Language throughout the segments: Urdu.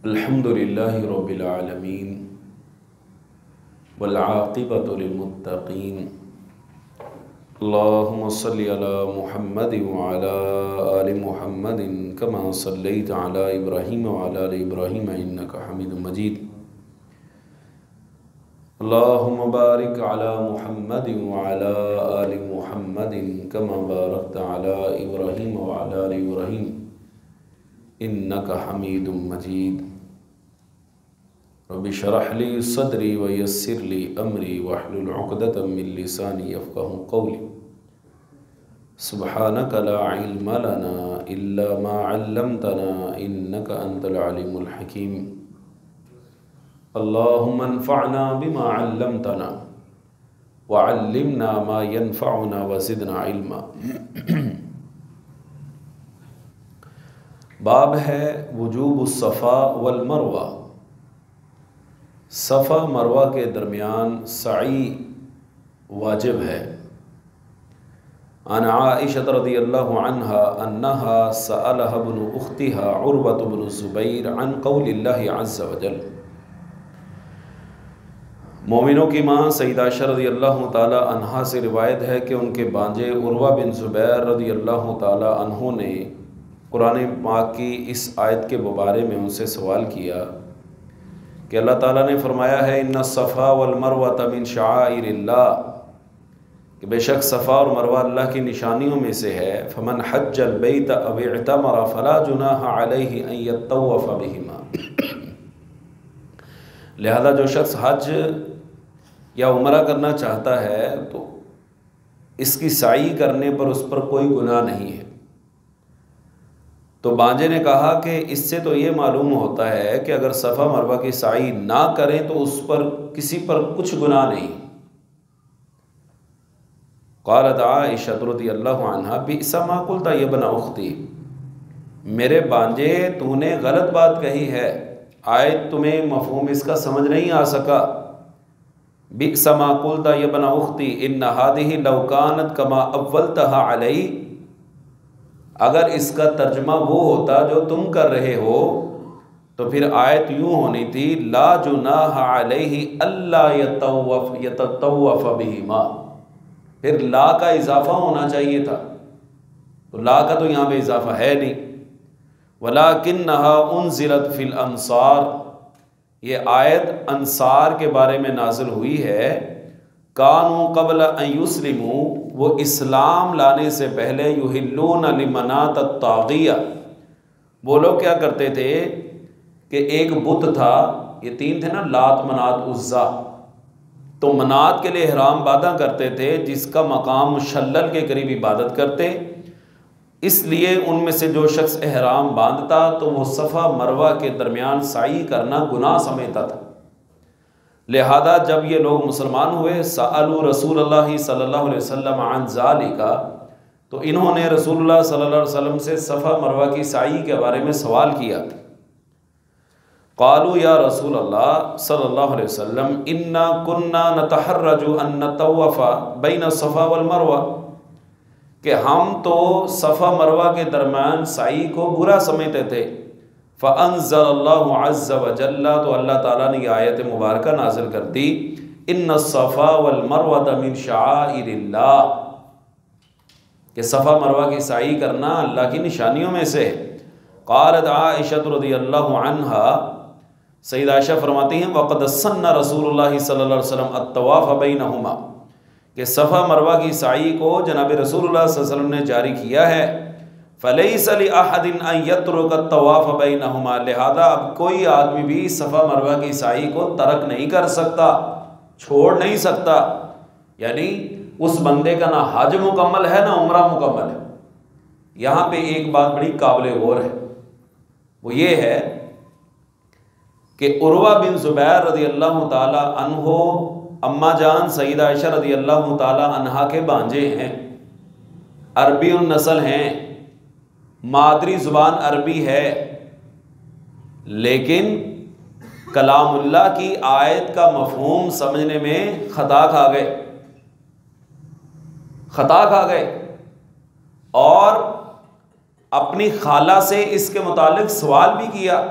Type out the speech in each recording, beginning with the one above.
الحمدللہ رب العالمین والعاقبۃ للمتقین اللہم صلی علی محمد وعلی آل محمد کما صلیت علی ابراہیم وعلی آل ابراہیم انکا حمید مجید اللہم بارک علی محمد وعلی آل محمد کما بارکت علی ابراہیم وعلی آل ابراہیم انکا حمید مجید رب اشرح لی صدری ویسر لی امری واحلل عقدۃ من لسانی یفقہوا قولی سبحانک لا علم لنا الا ما علمتنا انک انت العلیم الحکیم اللہم انفعنا بما علمتنا وعلمنا ما ينفعنا وزدنا علما۔ باب ہے وجوب الصفا والمروہ، صفا مروہ کے درمیان سعی واجب ہے۔ عن عائشہ رضی اللہ عنہا انہا سألها ابن اختها عروۃ بن الزبیر عن قول اللہ عز وجل۔ مومنوں کی ماں سیدہ عائشہ رضی اللہ تعالی عنہا سے روایت ہے کہ ان کے بانجے عروہ بن زبیر رضی اللہ تعالی عنہ نے قرآن پاک کی اس آیت کے بارے میں ان سے سوال کیا کہ اللہ تعالیٰ نے فرمایا ہے ان الصفا والمروۃ من شعائر اللہ، کہ بے شک صفا اور مروہ اللہ کی نشانیوں میں سے ہے۔ فمن حج البیت او اعتمر فلا جناح علیہ ان یطوف بہما، لہذا جو شخص حج یا عمرہ کرنا چاہتا ہے تو اس کی سعی کرنے پر اس پر کوئی گناہ نہیں ہے۔ تو بانجے نے کہا کہ اس سے تو یہ معلوم ہوتا ہے کہ اگر صفا مروہ کی سعی نہ کریں تو اس پر کسی پر کچھ گناہ نہیں۔ قالت عائشہ رضی اللہ عنہا بئس ما قلت یا ابن اختی، میرے بانجے تو نے غلط بات کہی ہے، آیت تمہیں مفہوم اس کا سمجھ نہیں آ سکا۔ بئس ما قلت یا ابن اختی ان هذه لو كانت كما اولتها علی، اگر اس کا ترجمہ وہ ہوتا جو تم کر رہے ہو تو پھر آیت یوں ہونی تھی لا جناح علیہ الا یتطوف بہما، پھر لا کا اضافہ ہونا چاہیے تھا، تو لا کا تو یہاں پہ اضافہ ہے نہیں۔ وَلَكِنَّهَا أُنزِلَتْ فِي الْأَنصَارِ، یہ آیت انصار کے بارے میں نازل ہوئی ہے۔ كَانُوا قَبْلَ أَن يُسْلِمُوا، وہ اسلام لانے سے پہلے یحلون لمنات الطاغیہ، وہ لوگ کیا کرتے تھے کہ ایک بت تھا، یہ تین تھے نا، لات منات عزا، تو منات کے لیے احرام باندھا کرتے تھے جس کا مقام مشلل کے قریب عبادت کرتے، اس لیے ان میں سے جو شخص احرام باندھتا تو وہ صفا مروہ کے درمیان سعی کرنا گناہ سمجھتا تھا۔ لہذا جب یہ لوگ مسلمان ہوئے سألوا رسول اللہ صلی اللہ علیہ وسلم عن ذالک، تو انہوں نے رسول اللہ صلی اللہ علیہ وسلم سے صفا مروہ کی سعی کے بارے میں سوال کیا۔ قالوا یا رسول اللہ صلی اللہ علیہ وسلم انا کنا نتحرج ان نطوف بین الصفا والمروہ، کہ ہم تو صفا مروہ کے درمیان سعی کو برا سمجھتے تھے۔ فَأَنزَلَ اللَّهُ عَزَّ وَجَلَّ، تو اللہ تعالیٰ نے یہ آیت مبارکہ نازل کر دی ان الصفا والمروۃ من شعائر اللہ، کہ صفا مروہ کی سعی کرنا اللہ کی نشانیوں میں سے ہے۔ قالت عائشہ رضی اللہ عنہا، سیدہ عائشہ فرماتی ہیں وقد سن رسول اللہ صلی اللہ علیہ وسلم الطواف بینہما، کہ صفا مروہ کی سعی کو جناب رسول اللہ صلی اللہ علیہ وسلم نے جاری کیا ہے۔ فَلَيْسَ لِأَحَدٍ أَن يَتْرُكَ الطَّوَافَ بَيْنَهُمَا، لہذا اب کوئی آدمی بھی صفا مروہ کی سعی کو ترک نہیں کر سکتا، چھوڑ نہیں سکتا، یعنی اس بندے کا نہ حج مکمل ہے نہ عمرہ مکمل ہے۔ یہاں پہ ایک بات بڑی قابل غور ہے، وہ یہ ہے کہ عروہ بن زبیر رضی اللہ تعالی عنہ اماں جان سیدہ عائشہ رضی اللہ تعالی عنہا کے بانجے ہیں، عربی النسل ہیں، مادری زبان عربی ہے، لیکن کلام اللہ کی آیت کا مفہوم سمجھنے میں خطا کھا گئے اور اپنی خالہ سے اس کے متعلق سوال بھی کیا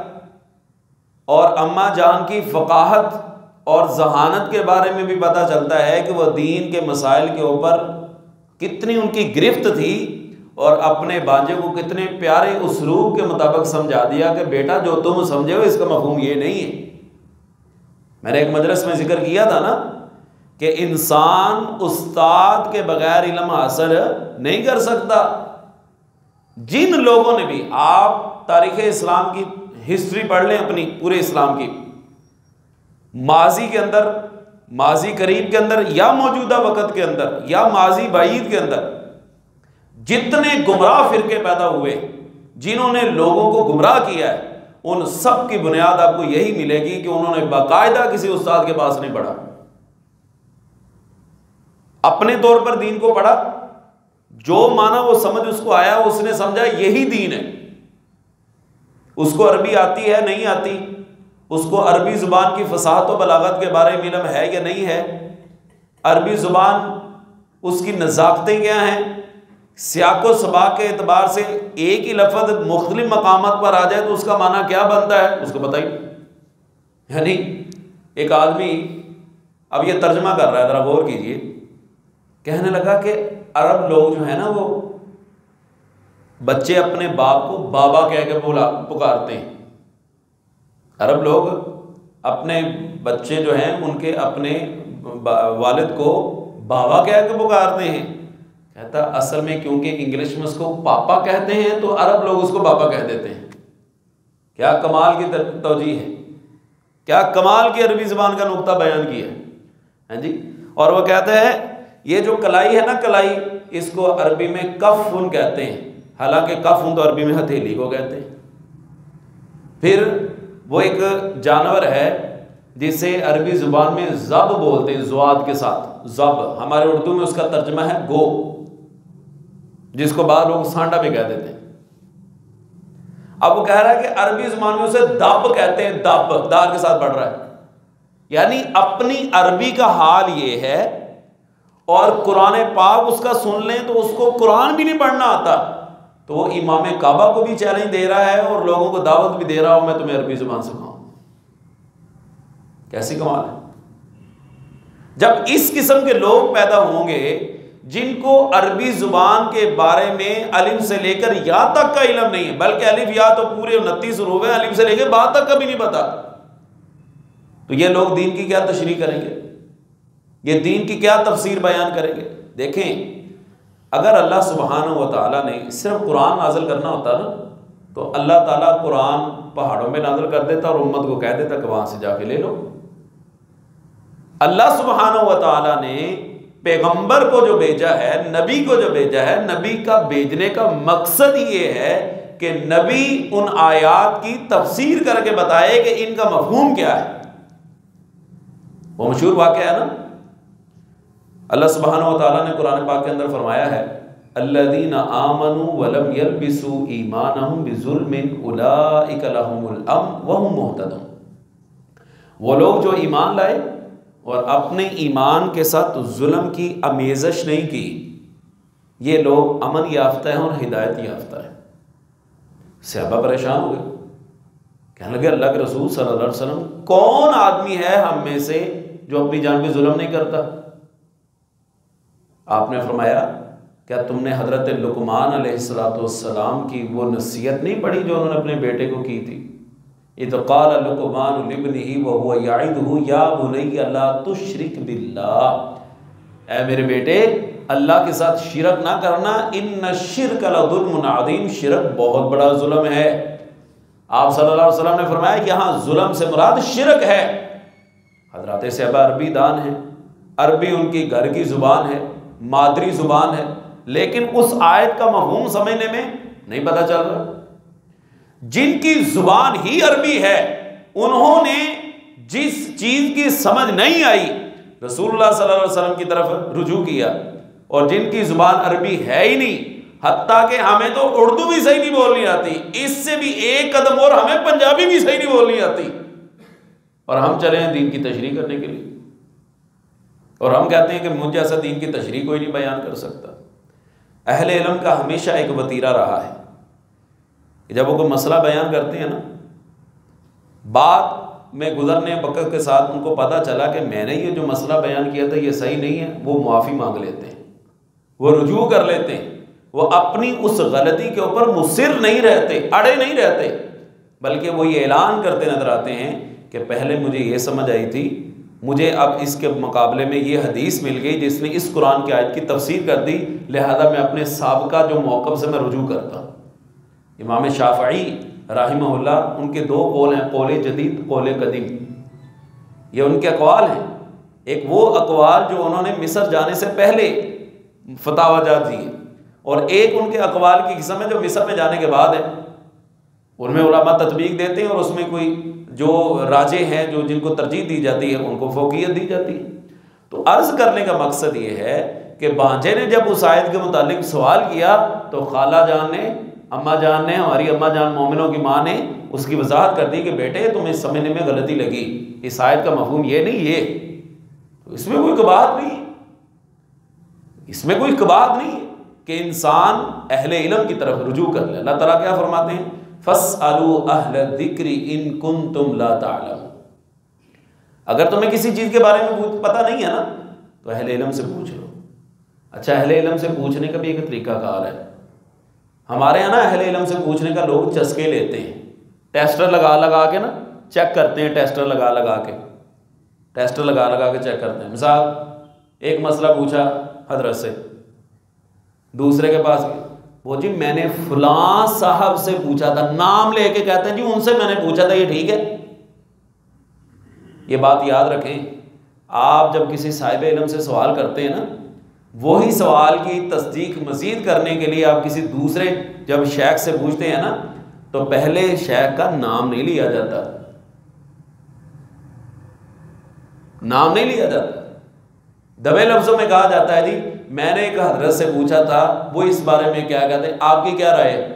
اور اماں جان کی فقاہت اور ذہانت کے بارے میں بھی پتہ چلتا ہے کہ وہ دین کے مسائل کے اوپر کتنی ان کی گرفت تھی، اور اپنے بانجے کو کتنے پیارے اسلوب کے مطابق سمجھا دیا کہ بیٹا جو تم سمجھے ہو اس کا مفہوم یہ نہیں ہے۔ میں نے ایک مجلس میں ذکر کیا تھا نا کہ انسان استاد کے بغیر علم حاصل نہیں کر سکتا۔ جن لوگوں نے بھی، آپ تاریخ اسلام کی ہسٹری پڑھ لیں اپنی پورے اسلام کی، ماضی کے اندر، ماضی قریب کے اندر یا موجودہ وقت کے اندر یا ماضی بعید کے اندر، جتنے گمراہ فرقے پیدا ہوئے جنہوں نے لوگوں کو گمراہ کیا ہے، ان سب کی بنیاد آپ کو یہی ملے گی کہ انہوں نے باقاعدہ کسی استاد کے پاس نہیں پڑھا، اپنے طور پر دین کو پڑھا، جو مانا وہ سمجھ اس کو آیا، اس نے سمجھا یہی دین ہے۔ اس کو عربی آتی ہے نہیں آتی، اس کو عربی زبان کی فصاحت و بلاغت کے بارے میں علم ہے یا نہیں ہے، عربی زبان اس کی نزاکتیں کیا ہیں، سیاق و سباق کے اعتبار سے ایک ہی لفظ مختلف مقامات پر آ جائے تو اس کا معنی کیا بنتا ہے اس کو پتہ ہی نہیں۔ یعنی ایک آدمی اب یہ ترجمہ کر رہا ہے، ذرا غور کیجئے، کہنے لگا کہ عرب لوگ جو ہیں نا وہ بچے اپنے باپ کو بابا کہہ کے پکارتے ہیں، عرب لوگ اپنے بچے جو ہیں ان کے اپنے والد کو بابا کہہ کے پکارتے ہیں۔ کہتا اصل میں کیونکہ انگلش میں اس کو پاپا کہتے ہیں تو عرب لوگ اس کو بابا کہہ دیتے ہیں۔ کیا کمال کی توجیہ ہے، کیا کمال کی عربی زبان کا نقطہ بیان کیا ہے، ہاں جی۔ اور وہ کہتے ہیں یہ جو کلائی ہے نا، کلائی، اس کو عربی میں کفن کہتے ہیں، حالانکہ کفن تو عربی میں ہتھیلی کو کہتے ہیں۔ پھر وہ ایک جانور ہے جسے عربی زبان میں زب بولتے ہیں، زواد کے ساتھ زب، ہمارے اردو میں اس کا ترجمہ ہے گو، جس کو بعض لوگ سانڈا بھی کہہ دیتے ہیں۔ اب وہ کہہ رہا ہے کہ عربی زبان میں اسے دب کہتے ہیں، دب دال کے ساتھ بڑھ رہا ہے، یعنی اپنی عربی کا حال یہ ہے، اور قرآن پاک اس کا سن لیں تو اس کو قرآن بھی نہیں پڑھنا آتا، تو وہ امام کعبہ کو بھی چیلنج دے رہا ہے اور لوگوں کو دعوت بھی دے رہا ہوں میں تمہیں عربی زبان سکھاؤں۔ کیسی کمال ہے۔ جب اس قسم کے لوگ پیدا ہوں گے جن کو عربی زبان کے بارے میں الف سے لے کر یا تک کا علم نہیں ہے، بلکہ الف یا تو پورے 29 حروف ہیں، الف سے لے کے با تک کا بھی نہیں پتا، تو یہ لوگ دین کی کیا تشریح کریں گے، یہ دین کی کیا تفسیر بیان کریں گے۔ دیکھیں اگر اللہ سبحانہ و تعالیٰ نے صرف قرآن نازل کرنا ہوتا نا تو اللہ تعالیٰ قرآن پہاڑوں میں نازل کر دیتا اور امت کو کہہ دیتا کہ وہاں سے جا کے لے لو۔ اللہ سبحانہ و تعالیٰ نے پیغمبر کو جو بھیجا ہے، نبی کو جو بھیجا ہے، نبی کا بھیجنے کا مقصد یہ ہے کہ نبی ان آیات کی تفسیر کر کے بتائے کہ ان کا مفہوم کیا ہے۔ وہ مشہور واقعہ ہے نا، اللہ سبحانہ و تعالیٰ نے قرآن پاک کے اندر فرمایا ہے الذین آمنوا ولم یلبسوا ایمانہم بظلم اولئک لہم الامن وہم مہتدون۔ وہ لوگ جو ایمان لائے اور اپنے ایمان کے ساتھ ظلم کی آمیزش نہیں کی، یہ لوگ امن یافتہ ہیں اور ہدایت یافتہ ہیں۔ صحابہ پریشان ہو گئے، کہنے لگے اللہ کے رسول صلی اللہ علیہ وسلم کون آدمی ہے ہم میں سے جو اپنی جان پہ ظلم نہیں کرتا؟ آپ نے فرمایا کیا تم نے حضرت لقمان علیہ السلام کی وہ نصیحت نہیں پڑھی جو انہوں نے اپنے بیٹے کو کی تھی؟ اذ قال لقمان لابنه وهو يعظه یا بنی لا تشرک باللہ، اے میرے بیٹے اللہ کے ساتھ شرک نہ کرنا، ان الشرک لظلم عظیم، شرک بہت بڑا ظلم ہے۔ آپ صلی اللہ علیہ وسلم نے فرمایا کہ یہاں ظلم سے مراد شرک ہے۔ حضرات صحابہ عربی دان ہیں، عربی ان کی گھر کی زبان ہے، مادری زبان ہے، لیکن اس آیت کا مفہوم سمجھنے میں نہیں پتہ چل رہا۔ جن کی زبان ہی عربی ہے انہوں نے جس چیز کی سمجھ نہیں آئی رسول اللہ صلی اللہ علیہ وسلم کی طرف رجوع کیا، اور جن کی زبان عربی ہے ہی نہیں، حتیٰ کہ ہمیں تو اردو بھی صحیح نہیں بولنی آتی، اس سے بھی ایک قدم اور ہمیں پنجابی بھی صحیح نہیں بولنی آتی، اور ہم چلے ہیں دین کی تشریح کرنے کے لیے، اور ہم کہتے ہیں کہ مجھ جیسا دین کی تشریح کوئی نہیں بیان کر سکتا۔ اہل علم کا ہمیشہ ایک وتیرہ رہا ہے کہ جب وہ کوئی مسئلہ بیان کرتے ہیں نا بعد میں گزرنے وقت کے ساتھ ان کو پتہ چلا کہ میں نے یہ جو مسئلہ بیان کیا تھا یہ صحیح نہیں ہے، وہ معافی مانگ لیتے ہیں، وہ رجوع کر لیتے ہیں، وہ اپنی اس غلطی کے اوپر مصر نہیں رہتے، اڑے نہیں رہتے، بلکہ وہ یہ اعلان کرتے نظر آتے ہیں کہ پہلے مجھے یہ سمجھ آئی تھی، مجھے اب اس کے مقابلے میں یہ حدیث مل گئی جس نے اس قرآن کی آیت کی تفسیر کر دی، لہذا میں اپنے سابقہ جو موقف سے میں رجوع کرتا ہوں۔ امام شافعی رحمہ اللہ، ان کے 2 قول ہیں، قول جدید، قول قدیم، یہ ان کے اقوال ہیں۔ ایک وہ اقوال جو انہوں نے مصر جانے سے پہلے فتاوی جات دیے، اور ایک ان کے اقوال کی قسم ہے جو مصر میں جانے کے بعد ہے، ان میں علماء تطبیق دیتے ہیں اور اس میں کوئی جو راجح ہیں، جو جن کو ترجیح دی جاتی ہے ان کو فوقیت دی جاتی ہے۔ تو عرض کرنے کا مقصد یہ ہے کہ بانجے نے جب اس آیت کے متعلق سوال کیا تو خالہ جان نے، اماں جان نے، ہماری اماں جان مومنوں کی ماں نے اس کی وضاحت کر دی کہ بیٹے تمہیں سمجھنے میں غلطی لگی، اس آیت کا مفہوم یہ نہیں، یہ اس میں کوئی قباحت نہیں، اس میں کوئی قباحت نہیں کہ انسان اہل علم کی طرف رجوع کر لے۔ اللہ تعالیٰ کیا فرماتے ہیں؟ فَاسْأَلُوا أَهْلَ الذِّكْرِ إِن كُنتُمْ لَا تَعْلَمُونَ، اگر تمہیں کسی چیز کے بارے میں پتہ نہیں ہے نا تو اہل علم سے پوچھ لو۔ اچھا، اہل علم سے پوچھنے کا بھی ایک طریقہ کار ہے۔ ہمارے یہاں نا اہل علم سے پوچھنے کا لوگ چسکے لیتے ہیں، ٹیسٹر لگا کے نا چیک کرتے ہیں، ٹیسٹر لگا کے چیک کرتے ہیں۔ مثال ایک مسئلہ پوچھا حضرت سے، دوسرے کے پاس گئے، وہ جی میں نے فلاں صاحب سے پوچھا تھا، نام لے کے کہتے ہیں جی ان سے میں نے پوچھا تھا، یہ ٹھیک ہے؟ یہ بات یاد رکھیں، آپ جب کسی صاحب علم سے سوال کرتے ہیں نا، وہی سوال کی تصدیق مزید کرنے کے لیے آپ کسی دوسرے جب شیخ سے پوچھتے ہیں نا تو پہلے شیخ کا نام نہیں لیا جاتا، نام نہیں لیا جاتا، دبے لفظوں میں کہا جاتا ہے جی میں نے ایک حضرت سے پوچھا تھا، وہ اس بارے میں کیا کہتے ہیں، آپ کی کیا رائے ہے؟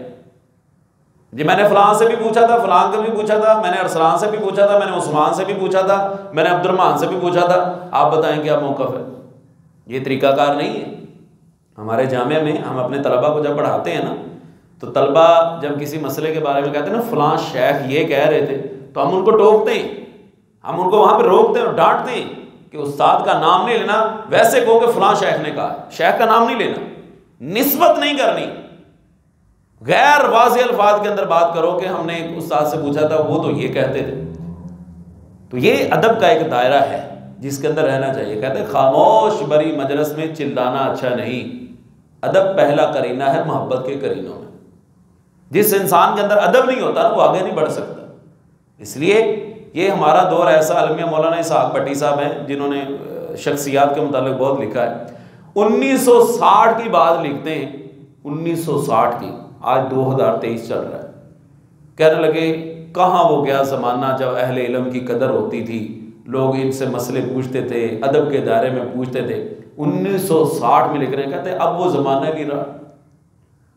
جی میں نے فلاں سے بھی پوچھا تھا، فلاں کا بھی پوچھا تھا، میں نے ارسلان سے بھی پوچھا تھا، میں نے عثمان سے بھی پوچھا تھا، میں نے عبد الرحمن سے بھی پوچھا تھا، آپ بتائیں کیا موقف ہے؟ یہ طریقہ کار نہیں ہے۔ ہمارے جامعہ میں ہم اپنے طلبہ کو جب پڑھاتے ہیں نا تو طلبہ جب کسی مسئلے کے بارے میں کہتے ہیں نا فلاں شیخ یہ کہہ رہے تھے، تو ہم ان کو ٹوکتے ہیں، ہم ان کو وہاں پہ روکتے ہیں اور ڈانٹتے ہیں کہ استاد کا نام نہیں لینا، ویسے کہو کہ فلاں شیخ نے کہا، شیخ کا نام نہیں لینا، نسبت نہیں کرنی، غیر واضح الفاظ کے اندر بات کرو کہ ہم نے ایک استاد سے پوچھا تھا وہ تو یہ کہتے تھے۔ تو یہ ادب کا ایک دائرہ ہے جس کے اندر رہنا چاہیے۔ کہتے ہیں خاموش بری مجلس میں چلانا اچھا نہیں، ادب پہلا کرینہ ہے محبت کے کرینوں میں۔ جس انسان کے اندر ادب نہیں ہوتا نا وہ آگے نہیں بڑھ سکتا۔ اس لیے یہ ہمارا دور ایسا، المیہ مولانا اسحاق بھٹی صاحب ہیں جنہوں نے شخصیات کے متعلق بہت لکھا ہے، 1960 کی بات لکھتے ہیں، 1960 کی، آج 2023 چل رہا ہے۔ کہنے لگے کہاں وہ گیا زمانہ جب اہل علم کی قدر ہوتی تھی، لوگ ان سے مسئلے پوچھتے تھے، ادب کے دائرے میں پوچھتے تھے۔ 1960 میں لکھ رہے ہیں، کہتے ہیں اب وہ زمانہ نہیں رہا،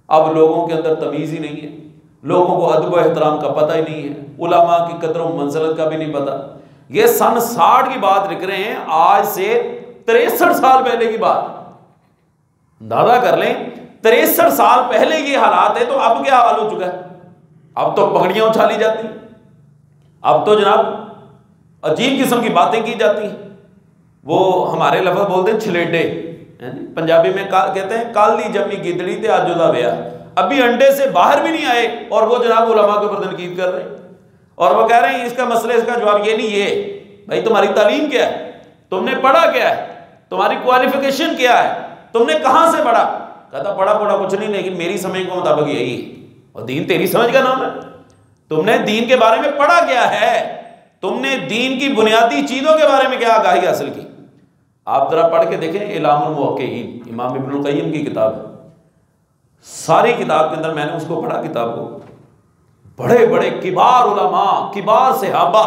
اب لوگوں کے اندر تمیز ہی نہیں ہے، لوگوں کو ادب و احترام کا پتہ ہی نہیں ہے، علماء کی قدر و منزلت کا بھی نہیں پتہ۔ یہ سن 60 کی بات لکھ رہے ہیں، آج سے 63 سال پہلے کی بات، اندازہ کر لیں 63 سال پہلے یہ حالات ہے، تو اب کیا حال ہو چکا ہے؟ اب تو پگڑیاں اچھالی جاتی ہیں، اب تو جناب عجیب قسم کی باتیں کی جاتی ہیں۔ وہ ہمارے لفظ بولتے ہیں چھلیڈے، پنجابی میں کہتے ہیں کال دی جمی گدڑی تے آج دا ویا، ابھی انڈے سے باہر بھی نہیں آئے اور وہ جناب علماء کے اوپر تنقید کر رہے ہیں، اور وہ کہہ رہے ہیں اس کا مسئلہ، اس کا جواب یہ نہیں، یہ بھائی تمہاری تعلیم کیا ہے، تم نے پڑھا کیا ہے، تمہاری کوالیفیکیشن کیا ہے، تم نے کہاں سے پڑھا؟ کہتا پڑھا کچھ نہیں، لیکن میری سمجھ کے مطابق یہی ہے، اور دین تیری سمجھ کا نام ہے، تم نے دین کے بارے میں پڑھا کیا ہے، تم نے دین کی بنیادی چیزوں کے بارے میں کیا آگاہی حاصل کی؟ آپ ذرا پڑھ کے دیکھیں اعلام الموقعین، امام ابن القیم کی کتاب ہے، ساری کتاب کے اندر میں نے اس کو پڑھا، کتاب کو، بڑے بڑے کبار علماء، کبار صحابہ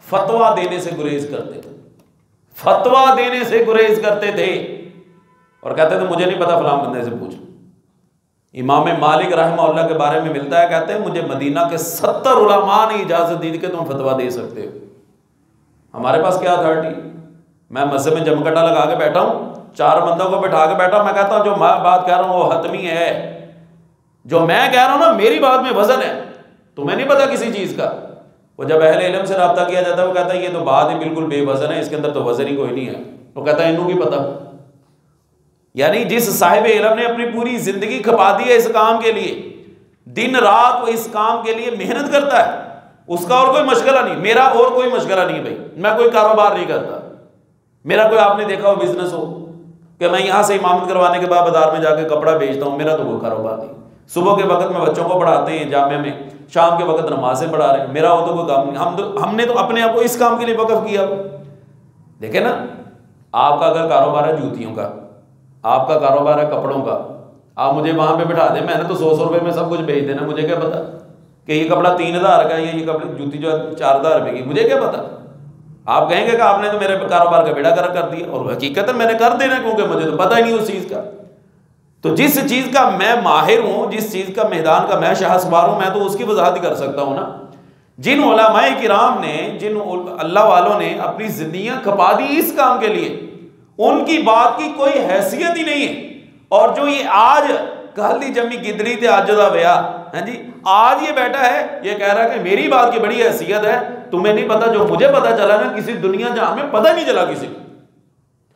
فتویٰ دینے سے گریز کرتے تھے، فتویٰ دینے سے گریز کرتے تھے، اور کہتے تھے مجھے نہیں پتا فلاں بندے سے پوچھو۔ امام مالک رحمہ اللہ کے بارے میں ملتا ہے، کہتے ہیں مجھے مدینہ کے 70 علماء نے اجازت دی کہ تم فتویٰ دے سکتے ہو، ہمارے پاس کیا اتھارٹی؟ میں مسجد میں جمکٹا لگا کے بیٹھا ہوں، 4 بندوں کو بٹھا کے بیٹھا ہوں، میں کہتا ہوں جو میں بات کہہ رہا ہوں وہ حتمی ہے، جو میں کہہ رہا ہوں نا میری بات میں وزن ہے، تمہیں نہیں پتا کسی چیز کا، وہ جب اہل علم سے رابطہ کیا جاتا ہے وہ کہتا ہے یہ تو بات ہی بالکل بے وزن ہے، اس کے اندر تو وزن ہی کوئی نہیں ہے. وہ کہتا ہے انہوں کی پتہ. یعنی جس صاحب علم نے اپنی پوری زندگی کھپا دی ہے اس کام کے لیے، دن رات وہ اس کام کے لیے محنت کرتا ہے، اس کا اور کوئی مشغلہ نہیں. میرا اور کوئی مشغلہ نہیں بھائی، میں کوئی کاروبار نہیں کرتا. میرا کوئی آپ نے دیکھا ہو بزنس ہو کہ میں یہاں سے امامت کروانے کے بعد بازار میں جا کے کپڑا بیچتا ہوں، میرا تو کوئی کاروبار نہیں. صبح کے وقت میں بچوں کو پڑھاتے ہیں جامعہ میں، شام کے وقت نمازیں پڑھا رہے ہیں، میرا وہ تو کوئی کام نہیں. ہم نے تو اپنے آپ کو اس کام کے لیے وقف کیا. دیکھیں نا، آپ کا اگر کاروبار ہے جوتیوں کا، آپ کا کاروبار ہے کپڑوں کا، آپ مجھے وہاں پہ بٹھا دیں، میں نے تو 100 روپے میں سب کچھ بیچ دینا. مجھے کیا پتا کہ یہ کپڑا 3000 کا ہے یا یہ کپڑے جوتی جو 4000 روپے کی، مجھے کیا پتا. آپ کہیں گے کہ آپ نے تو میرے کاروبار کا بیڑا گرک کر دیا، اور حقیقت میں نے کر دینا، کیونکہ مجھے تو پتہ ہی نہیں اس چیز کا. تو جس چیز کا میں ماہر ہوں، جس چیز کا میدان کا میں شاہ سوار ہوں، میں تو اس کی وضاحت ہی کر سکتا ہوں نا. جن علماء کرام نے، جن اللہ والوں نے اپنی زندگیاں کھپا دی اس کام کے لیے، ان کی بات کی کوئی حیثیت ہی نہیں ہے. اور جو یہ آج کہلی جمی گدری تے آجدہ ویا، ہاں جی، آج یہ بیٹا ہے یہ کہہ رہا ہے کہ میری بات کی بڑی حیثیت ہے. تمہیں نہیں پتا جو مجھے پتا چلا نا، کسی دنیا جہاں میں پتہ نہیں چلا کسی کو.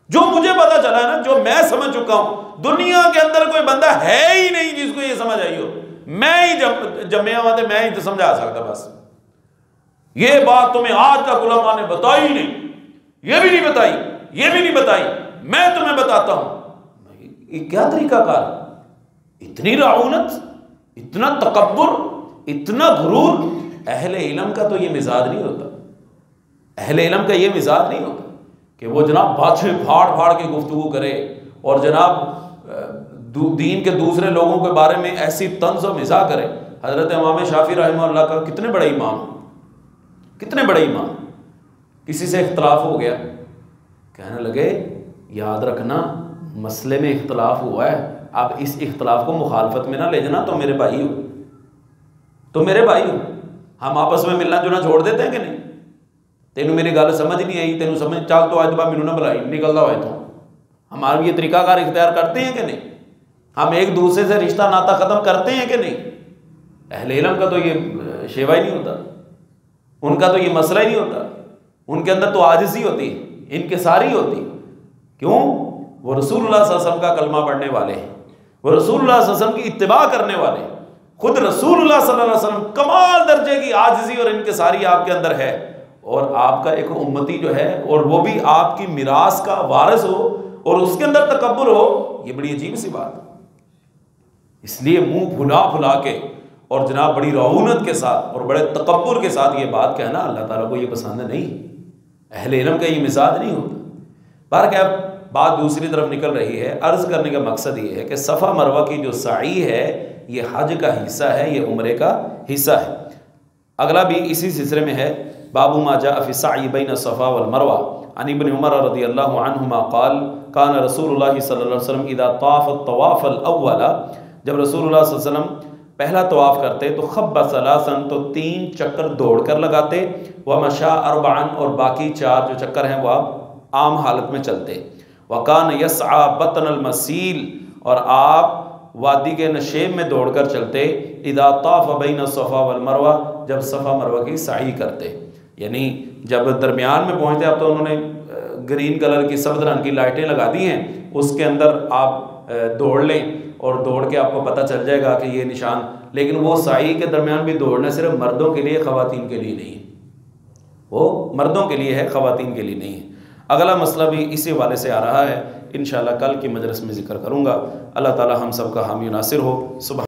جو مجھے پتا چلا نا، جو میں سمجھ چکا ہوں، دنیا کے اندر کوئی بندہ ہے ہی نہیں جس کو یہ سمجھ آئی ہو. میں ہی جمعہ ہوا تھے، میں ہی سمجھا سکتا. بس یہ بات تمہیں آج تک علماء نے بتائی نہیں، یہ بھی نہیں بتائی، یہ بھی نہیں بتائی، میں تمہیں بتاتا ہوں. یہ کیا طریقہ کار؟ اتنی رعونت، اتنا تکبر، اتنا غرور. اہل علم کا تو یہ مزاج نہیں ہوتا. اہل علم کا یہ مزاج نہیں ہوتا کہ وہ جناب باتیں پھاڑ پھاڑ کے گفتگو کرے اور جناب دین کے دوسرے لوگوں کے بارے میں ایسی طنز و مزاح کرے. حضرت امام شافعی رحمہ اللہ کا کتنے بڑے امام، کتنے بڑے امام. کسی سے اختلاف ہو گیا، کہنے لگے یاد رکھنا مسئلے میں اختلاف ہوا ہے، اب اس اختلاف کو مخالفت میں نہ لے جانا. تو میرے بھائی ہو، تو میرے بھائی ہو. ہم آپس میں ملنا جلنا چھوڑ دیتے ہیں کہ نہیں؟ تینوں میری گل سمجھ نہیں آئی، تینوں سمجھ چل تو آج بعد مینوں نہ بلائی، نکلتا ہوئے تو ہمارا یہ طریقہ کار اختیار کرتے ہیں کہ نہیں؟ ہم ایک دوسرے سے رشتہ ناتا ختم کرتے ہیں کہ نہیں؟ اہل علم کا تو یہ شیوا ہی نہیں ہوتا، ان کا تو یہ مسئلہ ہی نہیں ہوتا. ان کے اندر تو عاجزی ہوتی ہے، انکساری ہوتی. کیوں؟ وہ رسول اللہ صلی اللہ علیہ وسلم کا کلمہ پڑھنے والے ہیں، وہ رسول اللہ صلی اللہ علیہ وسلم کی اتباع کرنے والے ہیں. خود رسول اللہ صلی اللہ علیہ وسلم کمال درجے کی عاجزی اور انکساری آپ کے اندر ہے، اور آپ کا ایک امتی جو ہے اور وہ بھی آپ کی میراث کا وارث ہو اور اس کے اندر تکبر ہو، یہ بڑی عجیب سی بات ہے. اس لیے منہ پھلا پھلا کے اور جناب بڑی رعونت کے ساتھ اور بڑے تکبر کے ساتھ یہ بات کہنا اللہ تعالیٰ کو یہ پسند نہیں. اہل علم کا یہ مزاج نہیں ہوتا. بہرکیف بات دوسری طرف نکل رہی ہے. عرض کرنے کا مقصد یہ ہے کہ صفا مروہ کی جو سعی ہے یہ حج کا حصہ ہے، یہ عمرے کا حصہ ہے. اگلا بھی اسی سلسلے میں ہے، باب ما جاء فی السعی بین الصفا والمروہ. عن ابن عمر رضی اللہ عنہما قال کان رسول اللہ صلی اللہ علیہ وسلم اذا طاف الطواف الاول، جب رسول اللہ صلی اللہ علیہ وسلم پہلا طواف کرتے تو خب ثلاثا، تو 3 چکر دوڑ کر لگاتے، ومشا اربعا، اور باقی 4 جو چکر ہیں وہ آپ عام حالت میں چلتے. وکان یسعى بطن المسیل، اور آپ وادی کے نشیب میں دوڑ کر چلتے. اذا طاف بین الصفا والمروہ، جب صفا مروہ کی سعی کرتے، یعنی جب درمیان میں پہنچتے. اب تو انہوں نے گرین کلر کی سبز رنگ کی لائٹیں لگا دی ہیں، اس کے اندر آپ دوڑ لیں اور دوڑ کے آپ کو پتہ چل جائے گا کہ یہ نشان. لیکن وہ سعی کے درمیان بھی دوڑنا صرف مردوں کے لیے، خواتین کے لیے نہیں ہے. وہ مردوں کے لیے ہے، خواتین کے لیے نہیں ہے. اگلا مسئلہ بھی اسی والے سے آ رہا ہے، انشاءاللہ کل کی مجلس میں ذکر کروں گا. اللہ تعالی ہم سب کا حامی و ناصر ہو.